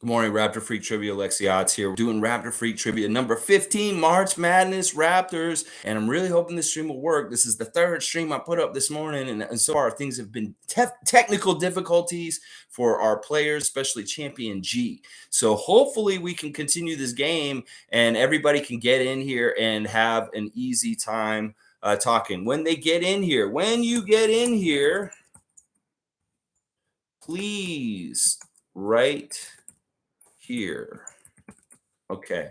Good morning, Raptor Freak Trivia. Lexiot's here. We're doing Raptor Freak Trivia number 15, March Madness Raptors. And I'm really hoping this stream will work. This is the third stream I put up this morning. And so far, things have been technical difficulties for our players, especially Champion G. So hopefully we can continue this game and everybody can get in here and have an easy time talking. When you get in here, please write here. Okay.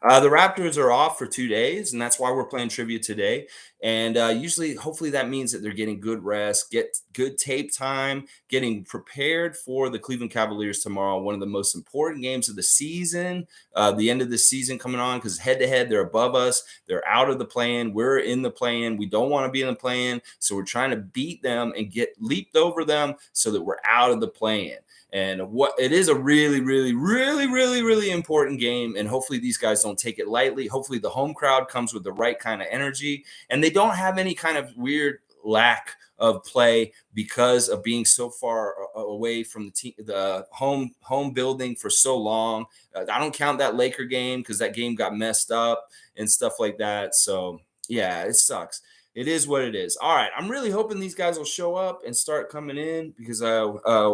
The Raptors are off for 2 days, and that's why we're playing trivia today. And hopefully, that means that they're getting good rest, get good tape time, getting prepared for the Cleveland Cavaliers tomorrow. One of the most important games of the season, the end of the season coming on, because head-to-head, they're above us. They're out of the play-in. We're in the play-in. We don't want to be in the play-in, so we're trying to beat them and get leaped over them so that we're out of the play-in. And it is a really, really, really, really, really important game. And hopefully these guys don't take it lightly. Hopefully the home crowd comes with the right kind of energy. And they don't have any kind of weird lack of play because of being so far away from the home building for so long. I don't count that Laker game because that game got messed up and stuff like that. So, yeah, it sucks. It is what it is. All right. I'm really hoping these guys will show up and start coming in because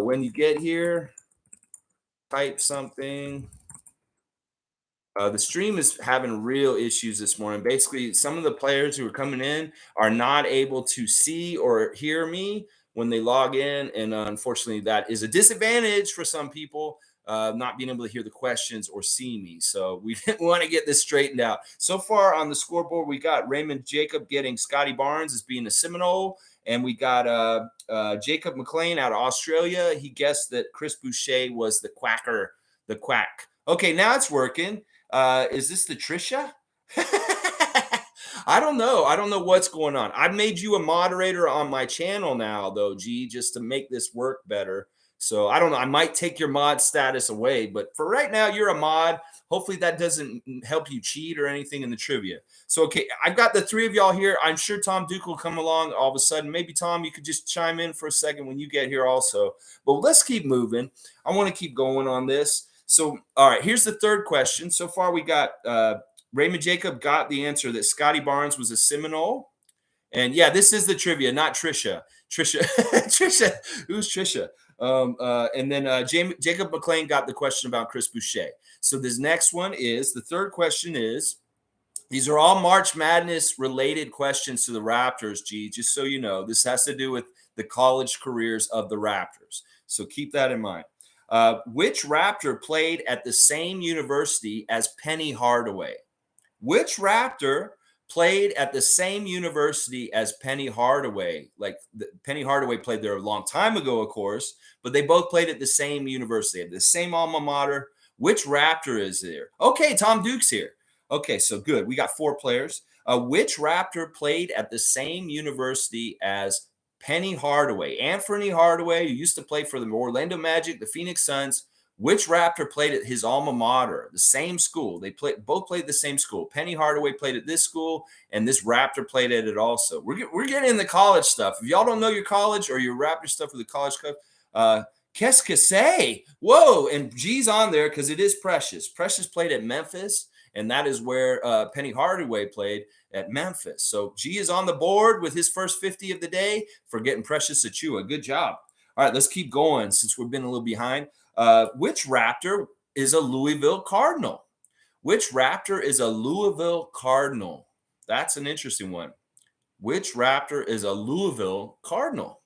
when you get here, type something. The stream is having real issues this morning. Basically, some of the players who are coming in are not able to see or hear me when they log in. And unfortunately, that is a disadvantage for some people. Not being able to hear the questions or see me. So we want to get this straightened out. So far on the scoreboard, we got Raymond Jacob getting Scotty Barnes as being a Seminole. And we got Jacob McLean out of Australia. He guessed that Chris Boucher was the quack. Okay, now it's working. Is this the Trisha? I don't know. I don't know what's going on. I made you a moderator on my channel now, though, G, just to make this work better. So I don't know. I might take your mod status away, but for right now, you're a mod. Hopefully that doesn't help you cheat or anything in the trivia. So, okay, I've got the three of y'all here. I'm sure Tom Duke will come along all of a sudden. Maybe, Tom, you could just chime in for a second when you get here also. But let's keep moving. I want to keep going on this. So, all right, here's the third question. So far, we got Raymond Jacob got the answer that Scotty Barnes was a Seminole. And, yeah, this is the trivia, not Trisha. Trisha, who's Trisha? And then Jacob McLean got the question about Chris Boucher. So this next one is, the third question is, these are all March Madness related questions to the Raptors, G, just so you know. This has to do with the college careers of the Raptors. So keep that in mind. Which Raptor played at the same university as Penny Hardaway? Which Raptor played at the same university as Penny Hardaway? Like Penny Hardaway played there a long time ago, of course, but they both played at the same university, the same alma mater. Which Raptor is there? Okay, Tom Duke's here. Okay, so good. We got 4 players. Which Raptor played at the same university as Penny Hardaway? Anthony Hardaway, who used to play for the Orlando Magic, the Phoenix Suns. Which Raptor played at his alma mater, the same school? They both played the same school. Penny Hardaway played at this school, and this Raptor played at it also. We're getting in the college stuff. If y'all don't know your college or your Raptor stuff with the college stuff, qu'est-ce que c'est? Whoa, and G's on there because it is Precious. Precious played at Memphis, and that is where Penny Hardaway played at Memphis. So G is on the board with his first 50 of the day for getting Precious Achua. Good job. All right, let's keep going since we've been a little behind. Which Raptor is a Louisville Cardinal? Which Raptor is a Louisville Cardinal? That's an interesting one. Which Raptor is a Louisville Cardinal?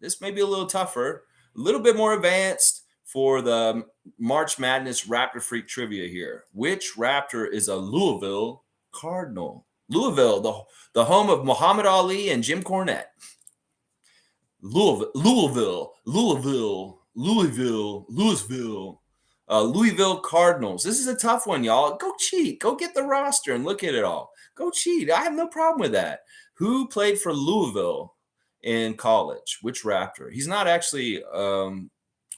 This may be a little tougher, a little bit more advanced for the March Madness Raptor Freak trivia here. Which Raptor is a Louisville Cardinal? Louisville, the home of Muhammad Ali and Jim Cornette. Louisville Cardinals. This is a tough one, y'all. Go cheat. Go get the roster and look at it all. Go cheat. I have no problem with that. Who played for Louisville in college? Which Raptor? He's not actually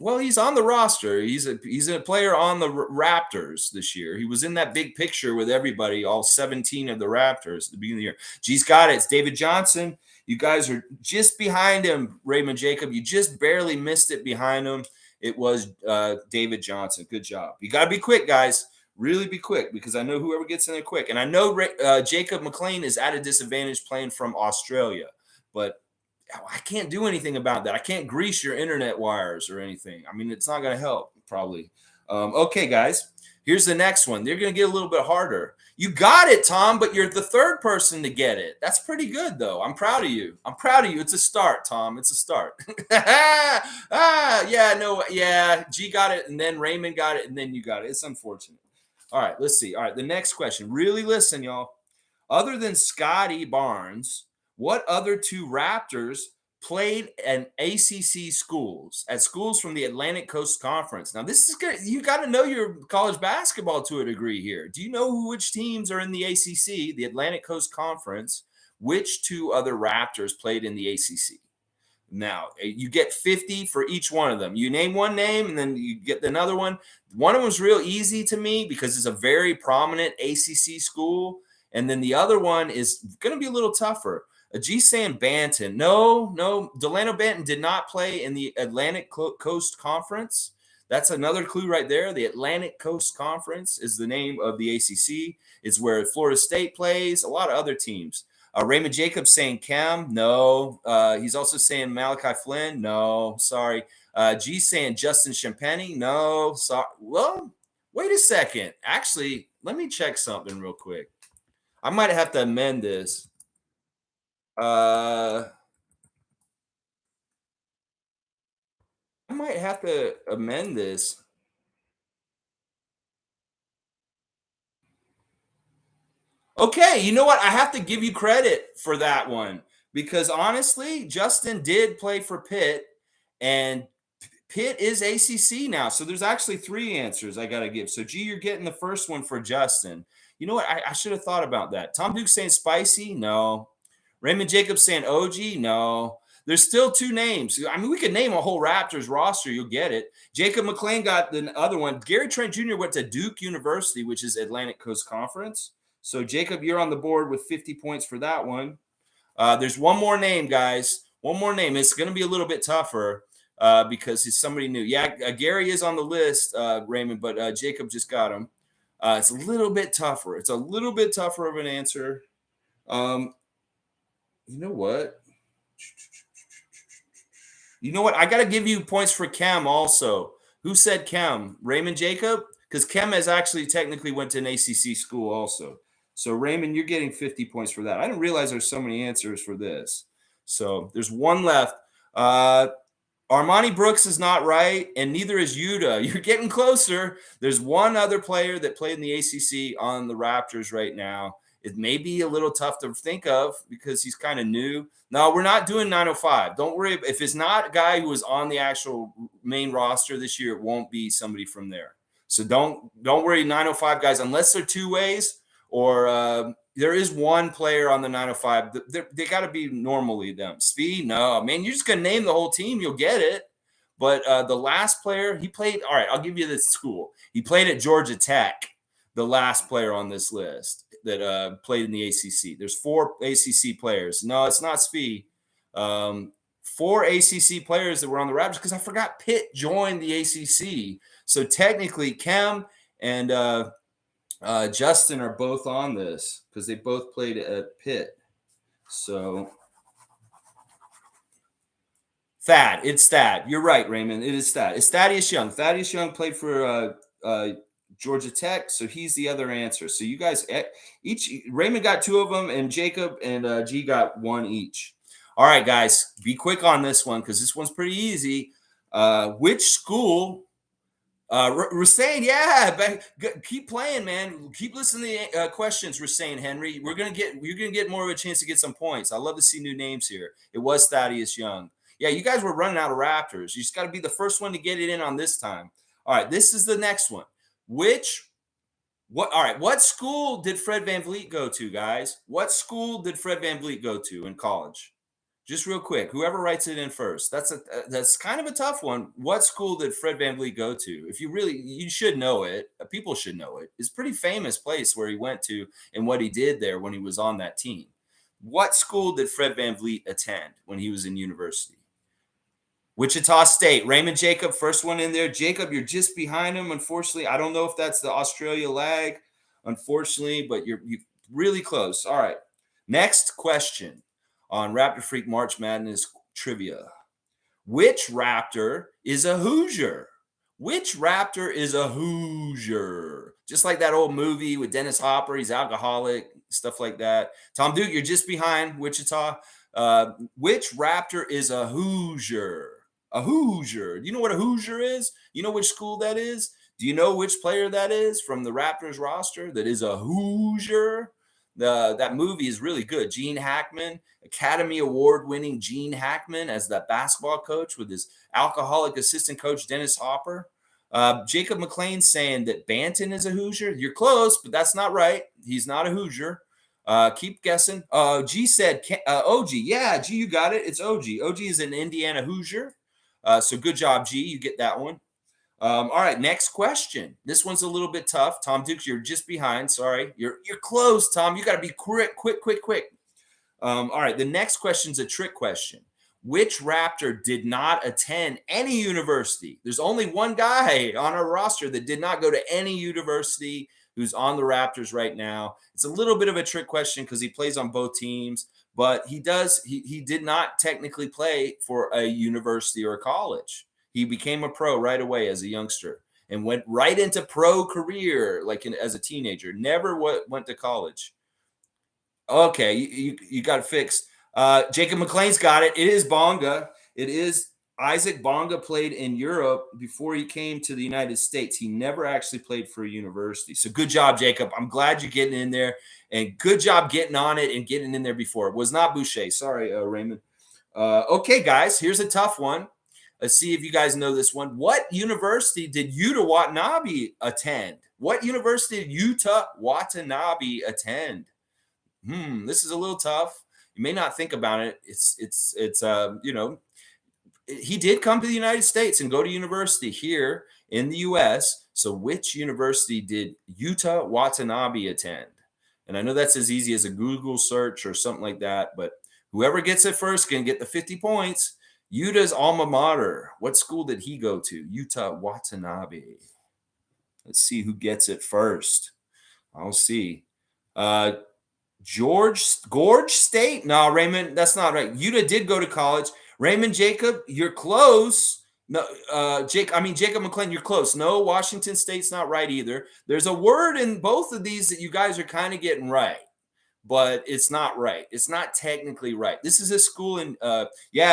well, he's on the roster. He's a player on the Raptors this year. He was in that big picture with everybody, all 17 of the Raptors at the beginning of the year. G's got it. It's David Johnson. You guys are just behind him, Raymond Jacob. You just barely missed it behind him. It was David Johnson. Good job. You got to be quick, guys. Really be quick because I know whoever gets in there quick. And I know Jacob McLean is at a disadvantage playing from Australia, but I can't do anything about that. I can't grease your internet wires or anything. I mean, it's not going to help, probably. Okay, guys. Here's the next one. They're going to get a little bit harder. You got it, Tom, but you're the third person to get it. That's pretty good, though. I'm proud of you. I'm proud of you. It's a start, Tom. It's a start. Yeah, no, yeah. G got it, and then Raymond got it, and then you got it. It's unfortunate. All right, let's see. All right, the next question. Really listen, y'all. Other than Scotty Barnes, what other two Raptors played at ACC schools, at schools from the Atlantic Coast Conference? Now, this is good. You got to know your college basketball to a degree here. Do you know which teams are in the ACC, the Atlantic Coast Conference? Which two other Raptors played in the ACC? Now, you get 50 for each one of them. You name one name, and then you get another one. One of them was real easy to me because it's a very prominent ACC school. And then the other one is going to be a little tougher. G saying Banton. No. Delano Banton did not play in the Atlantic Coast Conference. That's another clue right there. The Atlantic Coast Conference is the name of the ACC. It's where Florida State plays, a lot of other teams. Raymond Jacob saying Cam. No. He's also saying Malachi Flynn. No. Sorry. G saying Justin Champagny. No. Sorry. Well, wait a second. Actually, let me check something real quick. I might have to amend this. I might have to amend this. Okay, you know what? I have to give you credit for that one because honestly, Justin did play for Pitt, and Pitt is ACC now. So there's actually three answers I got to give. So, G, you're getting the first one for Justin. You know what? I should have thought about that. Tom Duke saying Spicy? No. Raymond Jacob saying OG? No. There's still two names. I mean, we could name a whole Raptors roster. You'll get it. Jacob McLean got the other one. Gary Trent Jr. went to Duke University, which is Atlantic Coast Conference. So, Jacob, you're on the board with 50 points for that one. There's one more name, guys. One more name. It's going to be a little bit tougher because he's somebody new. Yeah, Gary is on the list, Raymond, but Jacob just got him. It's a little bit tougher. It's a little bit tougher of an answer. You know what? I got to give you points for Cam also. Who said Cam? Raymond Jacob? Because Cam has actually technically went to an ACC school also. So, Raymond, you're getting 50 points for that. I didn't realize there's so many answers for this. So, there's one left. Armani Brooks is not right, and neither is Yuta. You're getting closer. There's one other player that played in the ACC on the Raptors right now. It may be a little tough to think of because he's kind of new. No, we're not doing 905. Don't worry. If it's not a guy who was on the actual main roster this year, it won't be somebody from there. So don't worry, 905 guys, unless they're two ways or there is one player on the 905. They got to be normally them. Speed, no, man, you're just gonna name the whole team, you'll get it. But the last player he played. All right, I'll give you this school. He played at Georgia Tech. The last player on this list that played in the ACC. There's 4 ACC players. No, it's not Spee. 4 ACC players that were on the Raptors because I forgot Pitt joined the ACC. So technically, Cam and Justin are both on this because they both played at Pitt. So Thad, it's Thad. You're right, Raymond. It is Thad. It's Thaddeus Young. Thaddeus Young played for Georgia Tech, so he's the other answer. So you guys Raymond got 2 of them, and Jacob and G got 1 each. All right, guys, be quick on this one because this one's pretty easy. Which school? Rasain, yeah, keep playing, man. Keep listening to questions, Rasain Henry. You're gonna get more of a chance to get some points. I love to see new names here. It was Thaddeus Young. Yeah, you guys were running out of Raptors. You just got to be the first one to get it in on this time. All right, this is the next one. What school did Fred VanVleet go to, guys? What school did Fred VanVleet go to in college? Just real quick, whoever writes it in first. That's kind of a tough one. What school did Fred VanVleet go to? You should know it. People should know it. It's a pretty famous place where he went to and what he did there when he was on that team. What school did Fred VanVleet attend when he was in university? Wichita State. Raymond Jacob, first one in there. Jacob, you're just behind him. Unfortunately, I don't know if that's the Australia lag, unfortunately, but you're really close. All right. Next question on Raptor Freak March Madness trivia. Which Raptor is a Hoosier? Which Raptor is a Hoosier? Just like that old movie with Dennis Hopper. He's alcoholic, stuff like that. Tom Duke, you're just behind Wichita. Which Raptor is a Hoosier? A Hoosier. Do you know what a Hoosier is? You know which school that is? Do you know which player that is from the Raptors roster that is a Hoosier? That movie is really good. Gene Hackman, Academy Award-winning Gene Hackman as that basketball coach with his alcoholic assistant coach Dennis Hopper. Jacob McLean saying that Banton is a Hoosier. You're close, but that's not right. He's not a Hoosier. Keep guessing. G said OG. Yeah, G, you got it. It's OG. OG is an Indiana Hoosier. So good job, G. You get that one. All right, next question. This one's a little bit tough. Tom Dukes, you're just behind. Sorry. You're close, Tom. You got to be quick. All right, the next question's a trick question. Which Raptor did not attend any university? There's only one guy on our roster that did not go to any university who's on the Raptors right now. It's a little bit of a trick question because he plays on both teams, but he did not technically play for a university or a college. He became a pro right away as a youngster and went right into pro career as a teenager. Never went to college. Okay, you got it fixed. Jacob McLean's got it. It is Bonga. It is Isaac Bonga. Played in Europe before he came to the United States. He never actually played for a university. So good job, Jacob. I'm glad you're getting in there, and good job getting on it and getting in there before. It was not Boucher. Sorry, Raymond. Okay, guys, here's a tough one. Let's see if you guys know this one. What university did Utah Watanabe attend? What university did Utah Watanabe attend? This is a little tough. You may not think about it. He did come to the United States and go to university here in the U.S. So which university did Utah Watanabe attend? And I know that's as easy as a Google search or something like that, but whoever gets it first can get the 50 points. Utah's alma mater. What school did he go to? Utah Watanabe. Let's see who gets it first. I'll see. Gorge State? No, Raymond, that's not right. Utah did go to college. Raymond Jacob, you're close. No, Jacob McLean, you're close. No, Washington State's not right either. There's a word in both of these that you guys are kind of getting right, but it's not right. It's not technically right. This is a school in,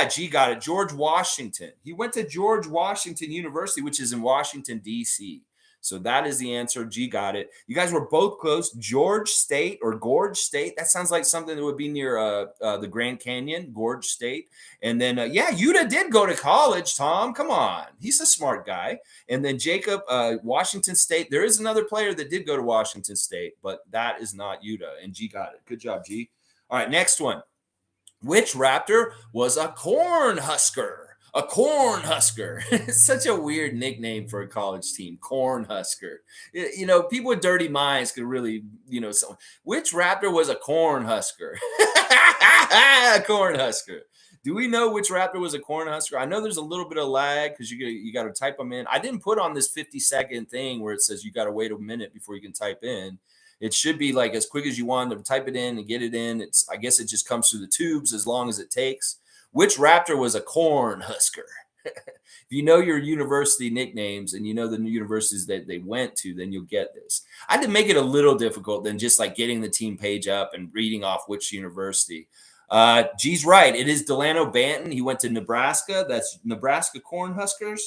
G got it. George Washington. He went to George Washington University, which is in Washington, D.C. So that is the answer. G got it. You guys were both close. George State or Gorge State. That sounds like something that would be near the Grand Canyon, Gorge State. And then, Utah did go to college, Tom. Come on. He's a smart guy. And then Jacob, Washington State. There is another player that did go to Washington State, but that is not Utah. And G got it. Good job, G. All right, next one. Which Raptor was a corn husker? A corn husker. It's such a weird nickname for a college team. Corn husker. People with dirty minds could really, which Raptor was a corn husker? Corn husker. Do we know which Raptor was a corn husker? I know there's a little bit of lag because you got to type them in. I didn't put on this 50-second thing where it says you got to wait a minute before you can type in. It should be like as quick as you want to type it in and get it in. I guess it just comes through the tubes as long as it takes. Which Raptor was a corn husker? If you know your university nicknames and you know the universities that they went to, then you'll get this. I had to make it a little difficult than just like getting the team page up and reading off which university. G's right. It is Delano Banton. He went to Nebraska. That's Nebraska Cornhuskers.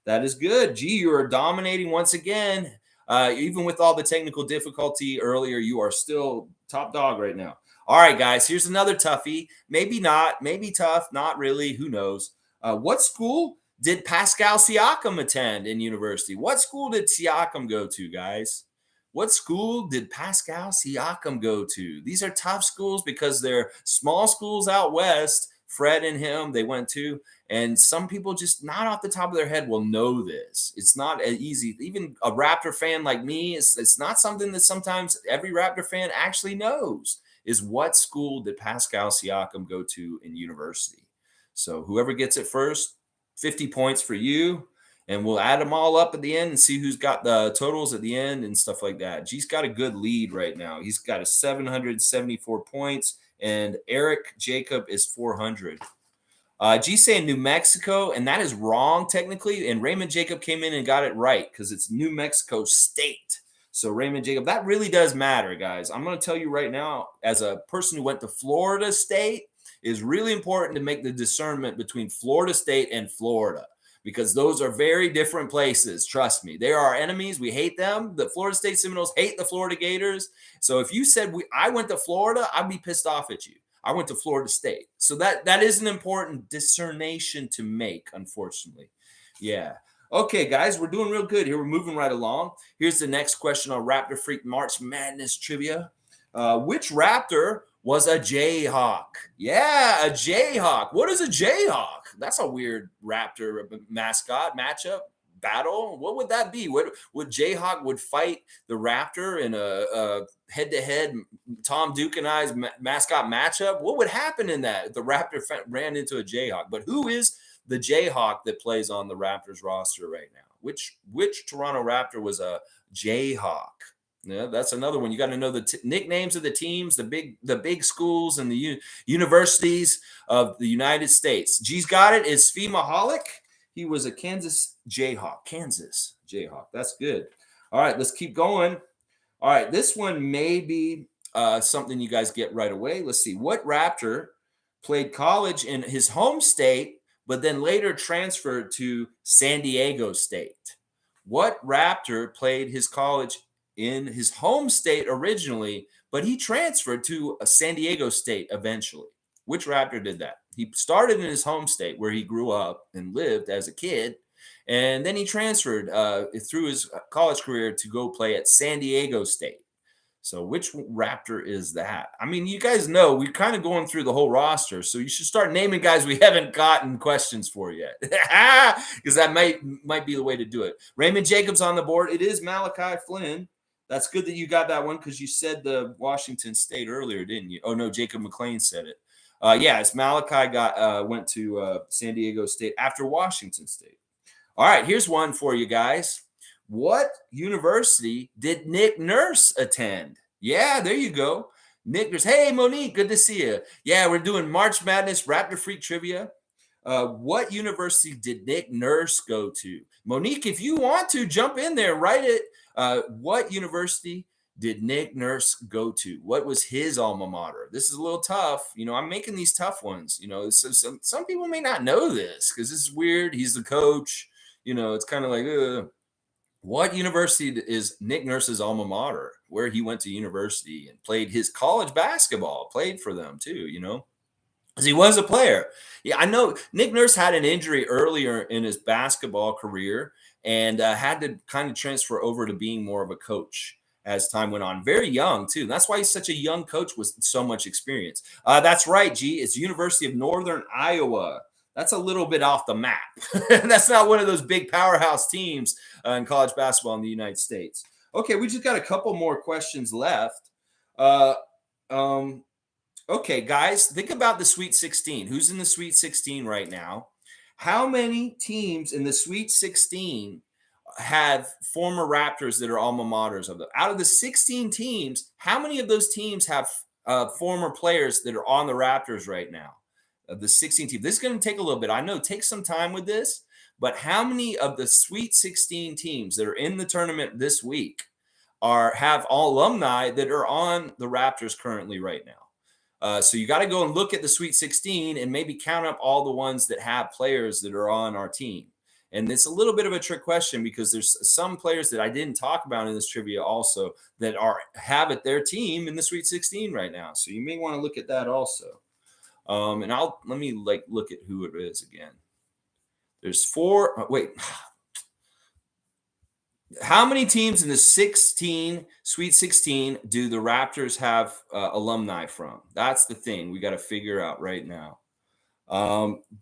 That is good. G, you are dominating once again. Even with all the technical difficulty earlier, you are still top dog right now. All right, guys, here's another toughie. Maybe not, maybe tough, not really. Who knows? What school did Pascal Siakam attend in university? What school did Siakam go to, guys? What school did Pascal Siakam go to? These are tough schools because they're small schools out west. Fred and him, they went to. And some people just not off the top of their head will know this. It's not easy. Even a Raptor fan like me, it's not something that sometimes every Raptor fan actually knows. Is what school did Pascal Siakam go to in university? So whoever gets it first, 50 points for you. And we'll add them all up at the end and see who's got the totals at the end and stuff like that. G's got a good lead right now. He's got a 774 points, and Eric Jacob is 400. G's saying New Mexico, and that is wrong technically. And Raymond Jacob came in and got it right because it's New Mexico State. So Raymond Jacob, that really does matter, guys. I'm going to tell you right now, as a person who went to Florida State, it is really important to make the discernment between Florida State and Florida, because those are very different places. Trust me. They are our enemies. We hate them. The Florida State Seminoles hate the Florida Gators. So if you said I went to Florida, I'd be pissed off at you. I went to Florida State. So that is an important discernation to make, unfortunately. Yeah. Okay, guys, we're doing real good here. We're moving right along. Here's the next question on Raptor Freak March Madness trivia. Which Raptor was a Jayhawk? Yeah, a Jayhawk. What is a Jayhawk? That's a weird Raptor mascot matchup battle. What would that be? Would Jayhawk would fight the Raptor in a head-to-head Tom Duke and I's mascot matchup? What would happen in that if the Raptor ran into a Jayhawk? But who is the Jayhawk that plays on the Raptors roster right now? Which Toronto Raptor was a Jayhawk? Yeah, that's another one. You got to know the nicknames of the teams, the big schools and the universities of the United States. G's got it. It's Mahalik. He was a Kansas Jayhawk. Kansas Jayhawk. That's good. All right, let's keep going. All right, this one may be something you guys get right away. Let's see. What Raptor played college in his home state, but then later transferred to San Diego State? What Raptor played his college in his home state originally, but he transferred to a San Diego State eventually? Which Raptor did that? He started in his home state where he grew up and lived as a kid, and then he transferred through his college career to go play at San Diego State. So which Raptor is that? I mean, you guys know we're kind of going through the whole roster, so you should start naming guys we haven't gotten questions for yet, because that might be the way to do it. Raymond Jacob's on the board. It is Malachi Flynn. That's good that you got that one because you said the Washington State earlier, didn't you? Oh, no, Jacob McLean said it. Yeah, it's Malachi went to San Diego State after Washington State. All right, here's one for you guys. What university did Nick Nurse attend? Yeah, there you go. Nick Nurse. Hey, Monique, good to see you. Yeah, we're doing March Madness Raptor Freak Trivia. What university did Nick Nurse go to? Monique, if you want to, jump in there, write it. What university did Nick Nurse go to? What was his alma mater? This is a little tough. You know, I'm making these tough ones. You know, so some people may not know this because this is weird. He's the coach. You know, it's kind of like, what university is Nick Nurse's alma mater? Where he went to university and played his college basketball, played for them too, you know, because he was a player. Yeah, I know Nick Nurse had an injury earlier in his basketball career and had to kind of transfer over to being more of a coach as time went on. Very young, too. That's why he's such a young coach with so much experience. That's right, G. It's University of Northern Iowa. That's a little bit off the map. That's not one of those big powerhouse teams in college basketball in the United States. Okay, we just got a couple more questions left. Okay, guys, think about the Sweet 16. Who's in the Sweet 16 right now? How many teams in the Sweet 16 have former Raptors that are alma maters of them? Out of the 16 teams, how many of those teams have former players that are on the Raptors right now? Of the 16 teams. This is going to take a little bit. I know, take some time with this, but how many of the Sweet 16 teams that are in the tournament this week have all alumni that are on the Raptors currently right now? So you got to go and look at the Sweet 16 and maybe count up all the ones that have players that are on our team. And it's a little bit of a trick question because there's some players that I didn't talk about in this trivia also that have at their team in the Sweet 16 right now. So you may want to look at that also. And let me look at who it is again. There's 4. Wait. How many teams in the Sweet 16 do the Raptors have alumni from? That's the thing we got to figure out right now.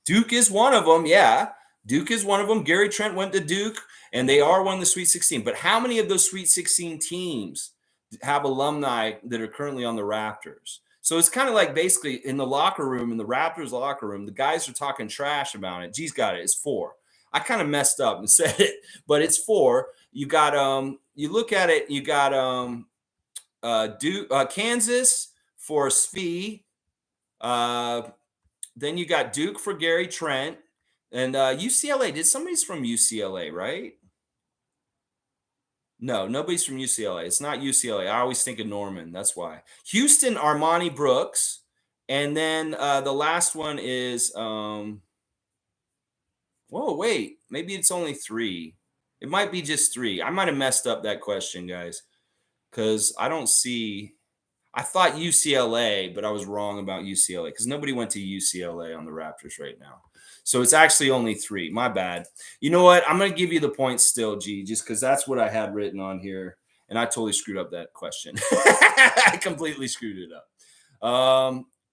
Duke is one of them. Yeah, Duke is one of them. Gary Trent went to Duke, and they are one of the Sweet 16. But how many of those Sweet 16 teams have alumni that are currently on the Raptors? So it's kind of like basically in the locker room, in the Raptors locker room, the guys are talking trash about it. G's got it. It's 4. I kind of messed up and said it, but it's 4. You got you look at it, you got Kansas for Svi. Then you got Duke for Gary Trent. And UCLA. Did somebody's from UCLA, right? No, nobody's from UCLA. It's not UCLA. I always think of Norman. That's why. Houston, Armani Brooks. And then the last one is whoa, wait. Maybe it's only 3. It might be just 3. I might have messed up that question, guys. Because I don't see. I thought UCLA, but I was wrong about UCLA because nobody went to UCLA on the Raptors right now. So it's actually only 3. My bad. You know what? I'm going to give you the points still, G, just because that's what I had written on here. And I totally screwed up that question. I completely screwed it up.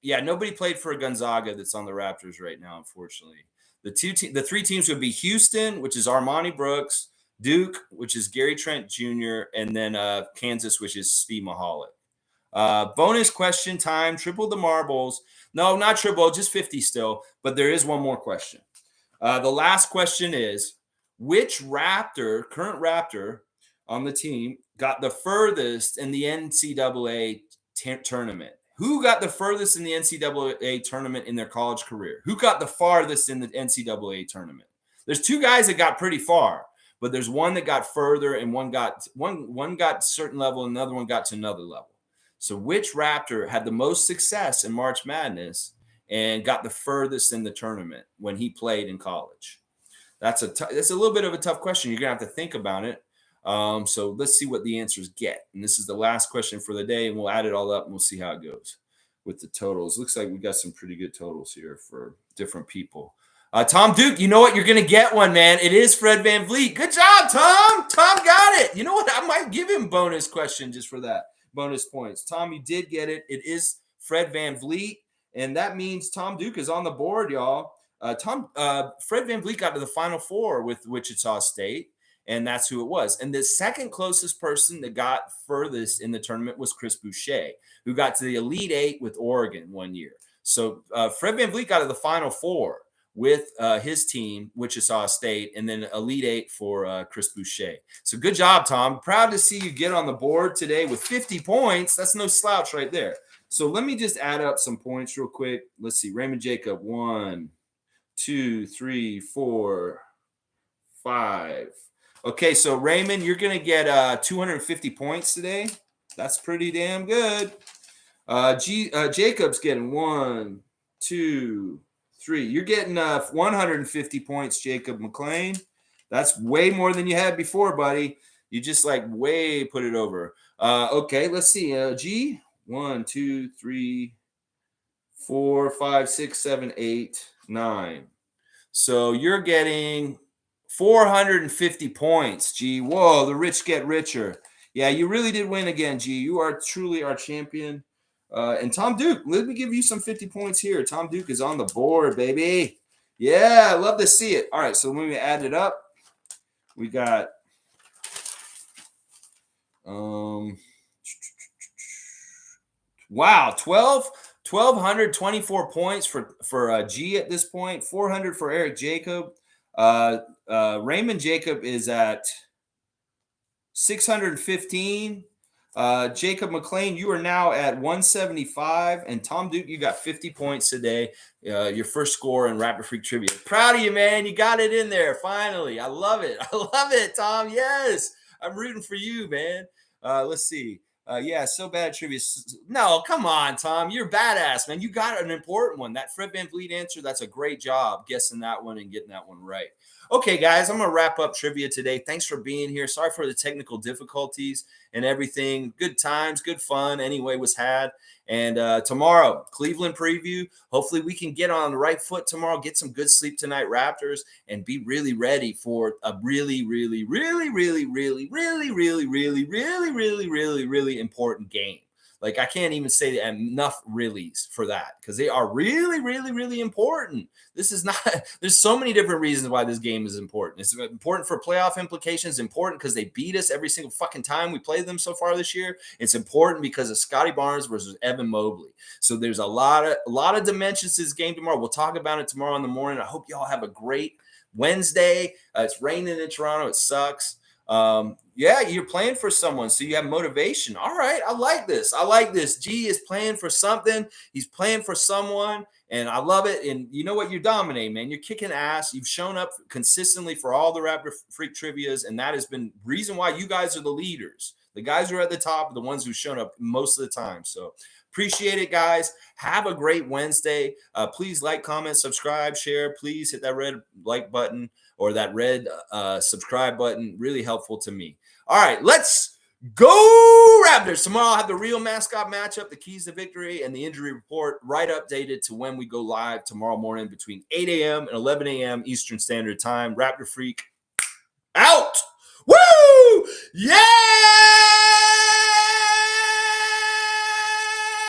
Yeah, nobody played for Gonzaga that's on the Raptors right now, unfortunately. The 3 teams would be Houston, which is Armani Brooks, Duke, which is Gary Trent Jr., and then Kansas, which is Svi Mihalik. Bonus question time, triple the marbles. No, not triple, just 50 still. But there is one more question. The last question is, which Raptor, current Raptor on the team, got the furthest in the NCAA tournament? Who got the furthest in the NCAA tournament in their college career? Who got the farthest in the NCAA tournament? There's 2 guys that got pretty far, but there's one that got further and one got a certain level and another one got to another level. So which Raptor had the most success in March Madness and got the furthest in the tournament when he played in college? That's a little bit of a tough question. You're going to have to think about it. So let's see what the answers get. And this is the last question for the day, and we'll add it all up and we'll see how it goes with the totals. Looks like we got some pretty good totals here for different people. Tom Duke, you know what? You're going to get one, man. It is Fred VanVleet. Good job, Tom. Tom got it. You know what? I might give him bonus question just for that. Bonus points. Tom, you did get it. It is Fred VanVleet, and that means Tom Duke is on the board, y'all. Fred VanVleet got to the Final Four with Wichita State, and that's who it was. And the second closest person that got furthest in the tournament was Chris Boucher, who got to the Elite 8 with Oregon one year. So Fred VanVleet got to the Final Four with his team, Wichita State, and then Elite 8 for Chris Boucher. So good job, Tom. Proud to see you get on the board today with 50 points. That's no slouch right there. So let me just add up some points real quick. Let's see. Raymond Jacob, 1, 2, 3, 4, 5. Okay, so Raymond, you're going to get 250 points today. That's pretty damn good. Jacob's getting 1, 2, 3. You're getting 150 points, Jacob McLean. That's way more than you had before, buddy. You just way put it over. Okay, let's see. G, 1, 2, 3, 4, 5, 6, 7, 8, 9. So you're getting 450 points, G. Whoa, the rich get richer. Yeah, you really did win again, G. You are truly our champion. And Tom Duke, let me give you some 50 points here. Tom Duke is on the board, baby. Yeah, I love to see it. All right, so when we add it up, we got wow, 1,224 points for G at this point, 400 for Eric Jacob. Raymond Jacob is at 615. Jacob McLean, you are now at 175. And Tom Duke, you got 50 points today. Your first score in Raptor Freak Trivia. Proud of you, man. You got it in there, finally. I love it. I love it, Tom. Yes. I'm rooting for you, man. Let's see. Yeah, so bad trivia. No, come on, Tom. You're badass, man. You got an important one. That Fred VanVleet answer, that's a great job guessing that one and getting that one right. Okay, guys, I'm going to wrap up trivia today. Thanks for being here. Sorry for the technical difficulties and everything. Good times, good fun anyway was had. And tomorrow, Cleveland preview. Hopefully we can get on the right foot tomorrow, get some good sleep tonight, Raptors, and be really ready for a really important game. Like, I can't even say enough reallys for that because they are really, really, really important. This is not, there's so many different reasons why this game is important. It's important for playoff implications, important because they beat us every single fucking time we played them so far this year. It's important because of Scotty Barnes versus Evan Mobley. So there's a lot of dimensions to this game tomorrow. We'll talk about it tomorrow in the morning. I hope y'all have a great Wednesday. It's raining in Toronto. It sucks. Yeah, you're playing for someone, so you have motivation. All right, I like this. I like this. G is playing for something. He's playing for someone, and I love it. And you know what? You're dominating, man. You're kicking ass. You've shown up consistently for all the Raptor Freak Trivias, and that has been reason why you guys are the leaders. The guys who are at the top are the ones who've shown up most of the time. So appreciate it, guys. Have a great Wednesday. Please like, comment, subscribe, share. Please hit that red like button or that red subscribe button. Really helpful to me. All right, let's go Raptors. Tomorrow I'll have the real mascot matchup, the keys to victory, and the injury report right updated to when we go live tomorrow morning between 8 a.m. and 11 a.m. Eastern Standard Time. Raptor Freak out. Woo! Yeah!